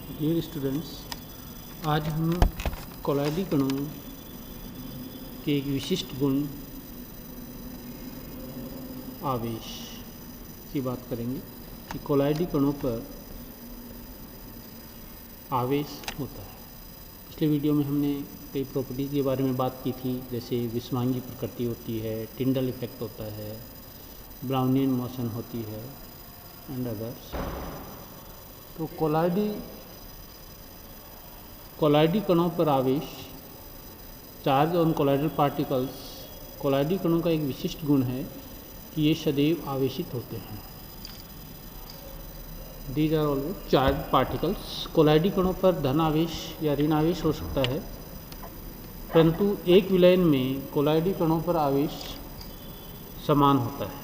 Dear students, आज हम कोलाइडी कणों के एक विशिष्ट गुण आवेश की बात करेंगे कि कोलाइडी कणों पर आवेश होता है। पिछले वीडियो में हमने कई प्रॉपर्टीज़ के बारे में बात की थी, जैसे विस्मांगी प्रकृति होती है, टिंडल इफेक्ट होता है, ब्राउनियन मोशन होती है एंड अदर्स। तो कोलाइडी कणों पर आवेश, चार्ज ऑन कोलाइडल पार्टिकल्स, कोलाइडी कणों का एक विशिष्ट गुण है कि ये सदैव आवेशित होते हैं। These are always charge particles. कोलाइडी कणों पर धन आवेश या ऋण आवेश हो सकता है, परंतु एक विलयन में कोलाइडी कणों पर आवेश समान होता है।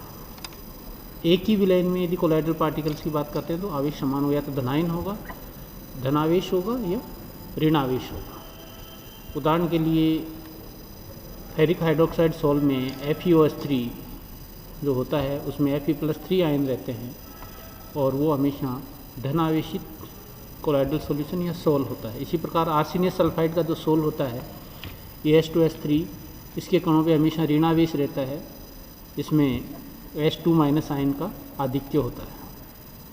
एक ही विलयन में यदि कोलाइडल पार्टिकल्स की बात करते हैं तो आवेश समान हो, या तो धनायन होगा, धनावेश होगा, या ऋण आवेश होगा। उदाहरण के लिए फेरिक हाइड्रोक्साइड सोल में FeOH3 जो होता है उसमें Fe+3 आयन रहते हैं और वो हमेशा धनावेशित कोलाइडल सॉल्यूशन या सोल होता है। इसी प्रकार आर्सेनियस सल्फाइड का जो सोल होता है AH2S3, इसके कणों पे हमेशा ऋणावेश रहता है, इसमें H2- आयन का आधिक्य होता है,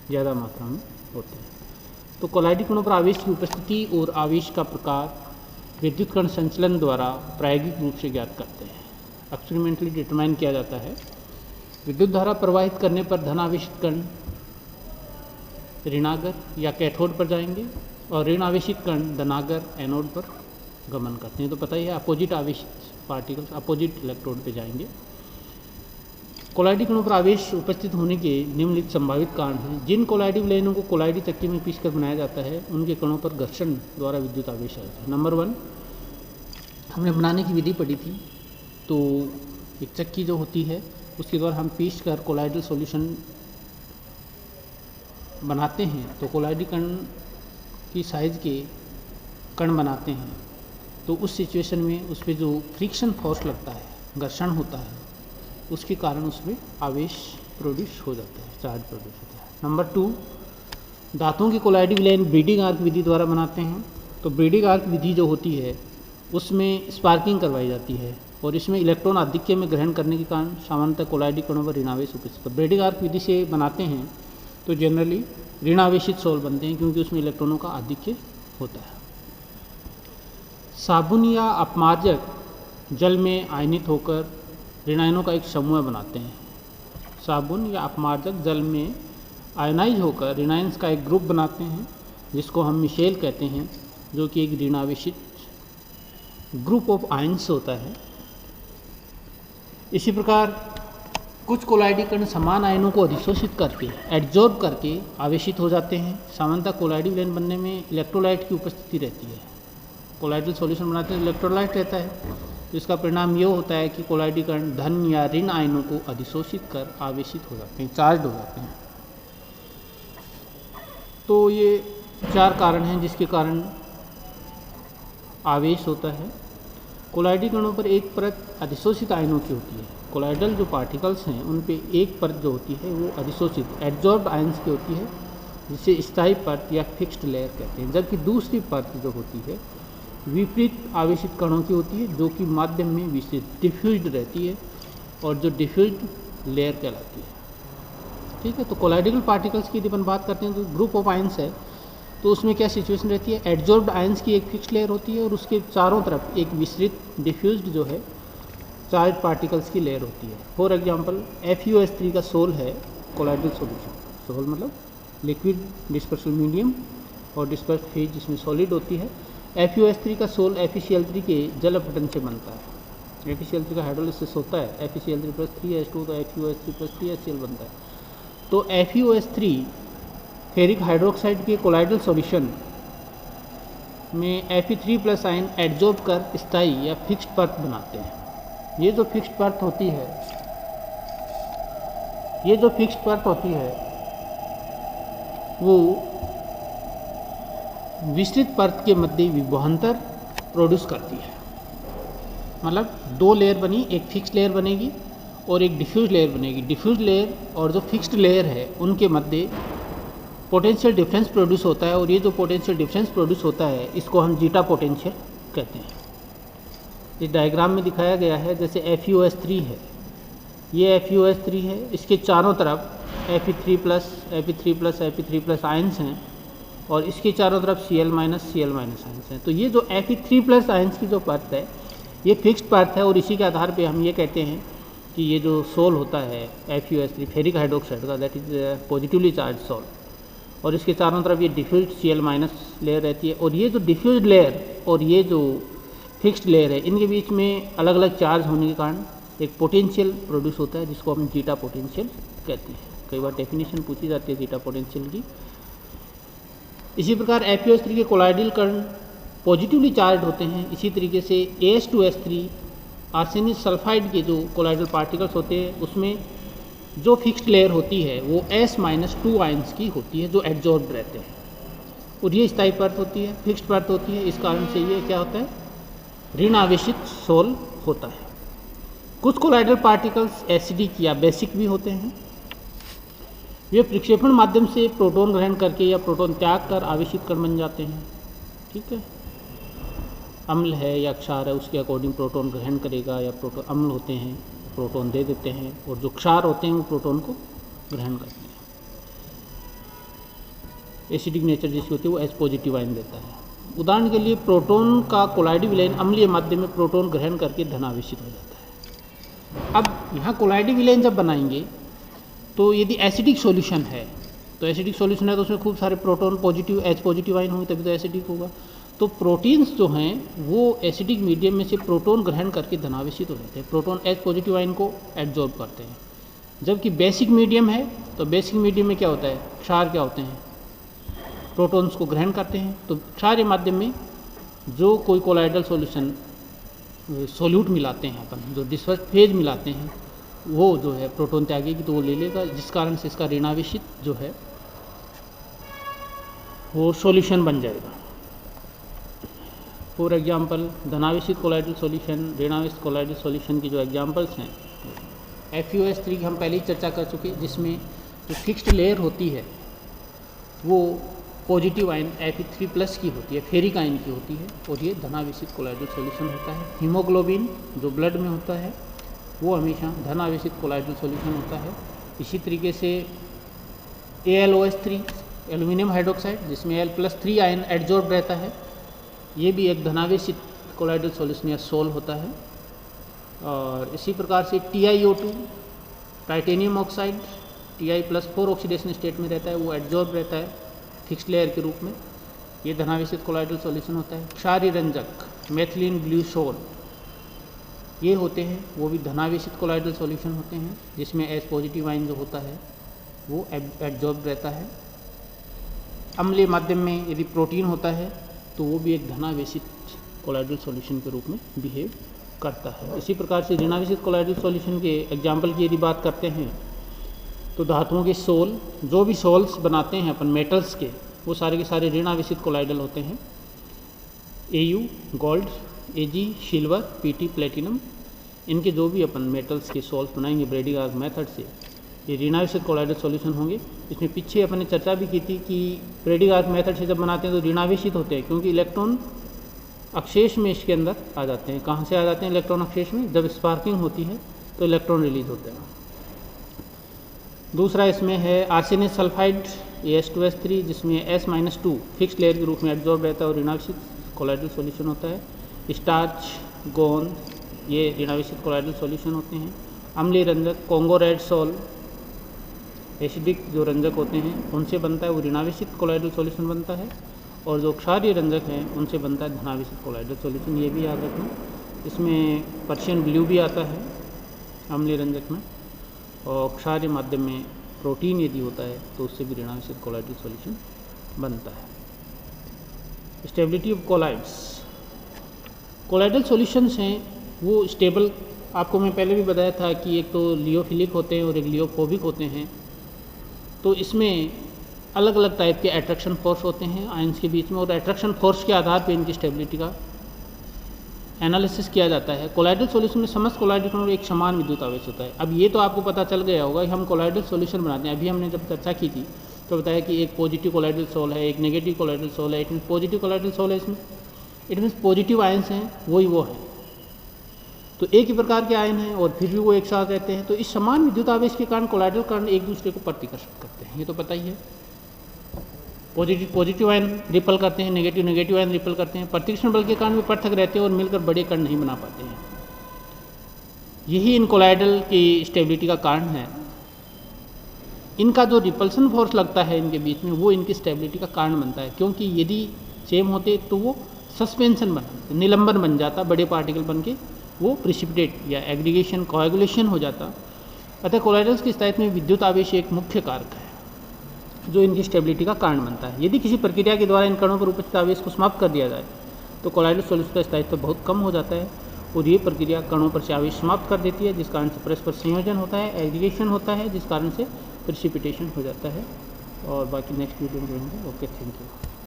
ज़्यादा मात्रा में होते हैं। तो कोलाइडी कणों पर आवेश की उपस्थिति और आवेश का प्रकार विद्युत कण संचलन द्वारा प्रायोगिक रूप से ज्ञात करते हैं, एक्सपेरिमेंटली डिटरमाइन किया जाता है। विद्युत धारा प्रवाहित करने पर धनावेशित कण ऋणागर या कैथोड पर जाएंगे और ऋण आवेशित कण धनागर एनोड पर गमन करते हैं। तो पता ही है, अपोजिट आवेशित पार्टिकल्स अपोजिट इलेक्ट्रोड पर जाएंगे। कोलाइडी कणों पर आवेश उपस्थित होने के निम्नलिखित संभावित कारण हैं। जिन कोलाइडी विलयनों को कोलाइडी चक्की में पीसकर बनाया जाता है उनके कणों पर घर्षण द्वारा विद्युत आवेश आ जाता है। नंबर 1, हमने बनाने की विधि पढ़ी थी। तो एक चक्की जो होती है उसके द्वारा हम पीस कर कोलाइडल सॉल्यूशन बनाते हैं, तो कोलाइडी कण की साइज के कण बनाते हैं। तो उस सिचुएशन में उस पर जो फ्रिक्शन फोर्स लगता है, घर्षण होता है, उसके कारण उसमें आवेश प्रोड्यूस हो जाता है, चार्ज प्रोड्यूस होता है। नंबर 2, धातुओं की कोलाइडी विलयन ब्रीडिंग आर्क विधि द्वारा बनाते हैं। तो ब्रीडिंग आर्क विधि जो होती है उसमें स्पार्किंग करवाई जाती है और इसमें इलेक्ट्रॉन आधिक्य में ग्रहण करने के कारण सामान्यतः कोलाइडी कणों पर ऋणावेश उपस्थित है। ब्रीडिंग आर्क विधि से बनाते हैं तो जनरली ऋणावेशित सोल बनते हैं क्योंकि उसमें इलेक्ट्रॉनों का आधिक्य होता है। साबुन या अपमार्जक जल में आयनित होकर ऋणायनों का एक समूह बनाते हैं। साबुन या अपमार्जक जल में आयनाइज होकर ऋणायंस का एक ग्रुप बनाते हैं जिसको हम मिशेल कहते हैं, जो कि एक ऋणावेशित ग्रुप ऑफ आयन्स होता है। इसी प्रकार कुछ कोलाइडी कण समान आयनों को अधिशोषित करके, एड्जॉर्ब करके आवेशित हो जाते हैं। सामान्यतः कोलाइडी विलयन बनने में इलेक्ट्रोलाइट की उपस्थिति रहती है। कोलाइडल सॉल्यूशन बनाते हैं इलेक्ट्रोलाइट रहता है, जिसका परिणाम ये होता है कि कोलाइडी कण धन या ऋण आयनों को अधिशोषित कर आवेशित हो जाते हैं, चार्ज हो जाते हैं। तो ये 4 कारण हैं जिसके कारण आवेश होता है। कोलाइडी कणों पर एक परत अधिशोषित आयनों की होती है। कोलाइडल जो पार्टिकल्स हैं उन पे एक परत जो होती है वो अधिशोषित एड्जॉर्ब्ड आयन्स की होती है, जिसे स्थायी परत या फिक्स्ड लेयर कहते हैं। जबकि दूसरी परत जो होती है विपरीत आवेशित कणों की होती है, जो कि माध्यम में विस्तृत डिफ्यूज्ड रहती है और जो डिफ्यूज्ड लेयर कहलाती है। ठीक है, तो कोलाइडिकल पार्टिकल्स की यदि अपन बात करते हैं तो ग्रुप ऑफ आयंस है, तो उसमें क्या सिचुएशन रहती है, एड्जॉर्ब्ड आयंस की एक फिक्स्ड लेयर होती है और उसके चारों तरफ एक विस्तृत डिफ्यूज्ड जो है चार्ज पार्टिकल्स की लेयर होती है। फॉर एग्जाम्पल FeOH3 का सोल है कोलाइडल सॉल्यूशन। सोल मतलब लिक्विड डिस्पर्सल मीडियम और डिस्पर्स फेज जिसमें सॉलिड होती है। FeOH3 का सोल FeCl3 के जल अपघटन से बनता है। FeCl3 का हाइड्रोलिसिस होता है, FeCl3+3H2 तो FeOH3+3HCl बनता है। तो FeOH3 फेरिक हाइड्रोक्साइड के कोलाइडल सॉल्यूशन में Fe3+ आयन एड्जॉर्ब कर स्थायी या फिक्स्ड परत बनाते हैं। ये जो फिक्स्ड परत होती है वो विस्तृत परत के मध्य विभवांतर प्रोड्यूस करती है। मतलब 2 लेयर बनी, एक फिक्स्ड लेयर बनेगी और एक डिफ्यूज लेयर बनेगी। डिफ्यूज लेयर और जो फिक्स्ड लेयर है उनके मध्य पोटेंशियल डिफरेंस प्रोड्यूस होता है, और ये जो पोटेंशियल डिफरेंस प्रोड्यूस होता है इसको हम जीटा पोटेंशियल कहते हैं। इस डायग्राम में दिखाया गया है, जैसे FeOH3 है, ये FeOH3 है, इसके चारों तरफ Fe3+ आयंस हैं, और इसके चारों तरफ Cl- आयंस हैं। तो ये जो Fe3+ आयंस की जो परत है ये फिक्स्ड परत है, और इसी के आधार पे हम ये कहते हैं कि ये जो सोल होता है FeOH3 फेरिक हाइड्रोक्साइड का, that is positively charge sol, और इसके चारों तरफ ये डिफ्यूज्ड Cl- लेयर रहती है। और ये जो डिफ्यूज्ड लेयर और ये जो फिक्स्ड लेयर है, इनके बीच में अलग अलग चार्ज होने के कारण एक पोटेंशियल प्रोड्यूस होता है, जिसको हम जीटा पोटेंशियल कहते हैं। कई बार डेफिनेशन पूछी जाती है जीटा पोटेंशियल की। इसी प्रकार FeOH3 के कोलाइडल कण पॉजिटिवली चार्ज होते हैं। इसी तरीके से AS2S3 आर्सेनिक सल्फाइड के जो कोलाइडल पार्टिकल्स होते हैं, उसमें जो फिक्स्ड लेयर होती है वो S-2 आयंस की होती है, जो एडजॉर्ब रहते हैं, और ये स्थायी परत होती है, फिक्स्ड परत होती है। इस कारण से ये क्या होता है, ऋण आवेशित सोल होता है। कुछ कोलाइडल पार्टिकल्स एसिडिक या बेसिक भी होते हैं। वे प्रक्षेपण माध्यम से प्रोटॉन ग्रहण करके या प्रोटॉन त्याग कर आवेशित कण बन जाते हैं। ठीक है, अम्ल है या क्षार है, उसके अकॉर्डिंग प्रोटॉन ग्रहण करेगा, या प्रोटॉन अम्ल होते हैं प्रोटॉन दे देते हैं, और जो क्षार होते हैं वो प्रोटॉन को ग्रहण करते हैं। एसिडिक नेचर जिसकी होती है वो H- आयन देता है। उदाहरण के लिए प्रोटॉन का कोलाइडी विलयन अम्लीय माध्यम में प्रोटॉन ग्रहण करके धनावेशित हो जाता है। अब यहाँ कोलाइडी विलयन जब बनाएंगे तो यदि एसिडिक सॉल्यूशन है, तो एसिडिक सॉल्यूशन है तो उसमें खूब सारे प्रोटॉन पॉजिटिव H- आयन होंगे, तभी तो एसिडिक होगा। तो प्रोटीन्स जो हैं वो एसिडिक मीडियम में से प्रोटॉन ग्रहण करके धनावेशित हो जाते हैं, प्रोटॉन H- आयन को एब्जॉर्ब करते हैं। जबकि बेसिक मीडियम है, तो बेसिक मीडियम में क्या होता है, क्षार क्या होते हैं, प्रोटॉन्स को ग्रहण करते हैं। तो क्षार माध्यम में जो कोई कोलाइडल सॉल्यूशन सोल्यूट मिलाते हैं अपन, जो डिस्पर्स फेज मिलाते हैं, वो जो है प्रोटॉन त्यागेगी तो वो ले लेगा, जिस कारण से इसका ऋणावेशित जो है वो सॉल्यूशन बन जाएगा। For example धनावेशित colloidal solution, ऋणावेशित colloidal solution की जो एग्जांपल्स हैं, FeOH3 की हम पहले ही चर्चा कर चुके, जिसमें जो फिक्स्ड लेयर होती है वो पॉजिटिव आयन Fe3+ की होती है, फेरिक आयन की होती है, और ये धनावेशित कोलाइडल सॉल्यूशन होता है। हीमोग्लोबिन जो ब्लड में होता है वो हमेशा धनावेशित कोलाइडल सॉल्यूशन होता है। इसी तरीके से AlOH3 एल्यूमिनियम हाइड्रोक्साइड, जिसमें Al+3 आयन एडजॉर्ब रहता है, ये भी एक धनावेशित कोलाइडल सॉल्यूशन या सोल होता है। और इसी प्रकार से TiO2 titanium oxide Ti+4 oxidation state में रहता है, वो एडजॉर्ब रहता है फिक्स्ड लेयर के रूप में, ये धनावेशित कोलाइडल सॉल्यूशन होता है। क्षारीय रंजक मेथिलीन ग्लूसोल ये होते हैं, वो भी धनावेशित कोलाइडल सॉल्यूशन होते हैं, जिसमें H- आयन जो होता है वो एडजॉर्ब रहता है। अम्लीय माध्यम में यदि प्रोटीन होता है तो वो भी एक धनावेशित कोलाइडल सॉल्यूशन के रूप में बिहेव करता है। इसी प्रकार से ऋणावेशित कोलाइडल सॉल्यूशन के एग्जाम्पल की यदि बात करते हैं तो धातुओं के सोल, जो भी सोल्स बनाते हैं अपन मेटल्स के, वो सारे के सारे ऋणावेशित कोलाइडल होते हैं। Au gold, Ag silver, Pt platinum, इनके जो भी अपन मेटल्स के सोल्स बनाएंगे ब्रेडिंग मेथड से, ये ऋणावेशित कोलाइडल सॉल्यूशन होंगे। इसमें पीछे अपन ने चर्चा भी की थी कि ब्रेडिंग मेथड से जब बनाते हैं तो ऋणावेशित होते हैं, क्योंकि इलेक्ट्रॉन अवशेष में इसके अंदर आ जाते हैं। कहाँ से आ जाते हैं इलेक्ट्रॉन अवशेष में, जब स्पार्किंग होती है तो इलेक्ट्रॉन रिलीज होते हैं। दूसरा इसमें है आर्सेनिक सल्फाइड AS2S3, जिसमें S-2 फिक्स्ड लेयर के रूप में एब्जॉर्ब रहता है और ऋणावेशित कोलाइडल सॉल्यूशन होता है। स्टार्च, गोंद, ये ऋणावेशित कोलाइडल सॉल्यूशन होते हैं। अम्लीय रंजक कॉन्गो रेड सोल, एसिडिक जो रंजक होते हैं उनसे बनता है, वो ऋणावेशित कोलाइडल सॉल्यूशन बनता है। और जो क्षारीय रंजक हैं उनसे बनता है धनावेशित कोलाइडल सॉल्यूशन, ये भी याद रखना। इसमें पर्शियन ब्लू भी आता है अम्लीय रंजक में, और क्षारीय माध्यम में प्रोटीन यदि होता है तो उससे भी ऋणावेशित कोलाइडल सॉल्यूशन बनता है। Stability of colloids, colloidal solutions हैं वो स्टेबल, आपको मैं पहले भी बताया था कि एक तो लियोफिलिक होते हैं और एक लियोफोबिक होते हैं। तो इसमें अलग अलग टाइप के अट्रैक्शन फोर्स होते हैं आयंस के बीच में, और अट्रैक्शन फोर्स के आधार पर इनकी स्टेबिलिटी का एनालिसिस किया जाता है। कोलाइडल सॉल्यूशन में समस्त कोलाइडल कणों में एक समान विद्युत आवेश होता है। अब ये तो आपको पता चल गया होगा कि हम कोलाइडल सॉल्यूशन बनाते हैं। अभी हमने जब चर्चा की थी तो बताया कि एक पॉजिटिव कोलाइडल सोल है, एक नेगेटिव कोलाइडल सोल है। It means positive colloidal sol है इसमें, इट मीन्स पॉजिटिव आयंस हैं, वही वो है। तो एक ही प्रकार के आयन हैं और फिर भी वो एक साथ रहते हैं। तो इस समान विद्युत आवेश के कारण कोलाइडल कण एक दूसरे को प्रतिकर्षित करते हैं, ये तो पता ही है। पॉजिटिव आयन रिपल करते हैं, नेगेटिव आयन रिपल करते हैं। प्रतिकर्षण बल के कारण भी पृथक रहते हैं और मिलकर बड़े कण नहीं बना पाते हैं। यही इन कोलाइडल की स्टेबिलिटी का कारण है। इनका जो रिपल्सन फोर्स लगता है इनके बीच में, वो इनकी स्टेबिलिटी का कारण बनता है, क्योंकि यदि सेम होते तो वो सस्पेंशन बन, निलंबन बन जाता, बड़े पार्टिकल बन के वो प्रिसिपिटेट या एग्रीगेशन, कोएगुलेशन हो जाता। अतः कोलाइडल्स की स्थायित्व में विद्युत आवेश एक मुख्य कारक है जो इनकी स्टेबिलिटी का कारण बनता है। यदि किसी प्रक्रिया के द्वारा इन कणों पर उपस्थित आवेश को समाप्त कर दिया जाए तो कोलाइडल सॉल्यूशन का स्थायित्व बहुत कम हो जाता है और ये प्रक्रिया कणों पर से आवेश समाप्त कर देती है, जिस कारण से परस्पर संयोजन होता है, एग्रीगेशन होता है, जिस कारण से प्रिसिपिटेशन हो जाता है। और बाकी नेक्स्ट वीडियो में जोड़ेंगे। Okay, thank you.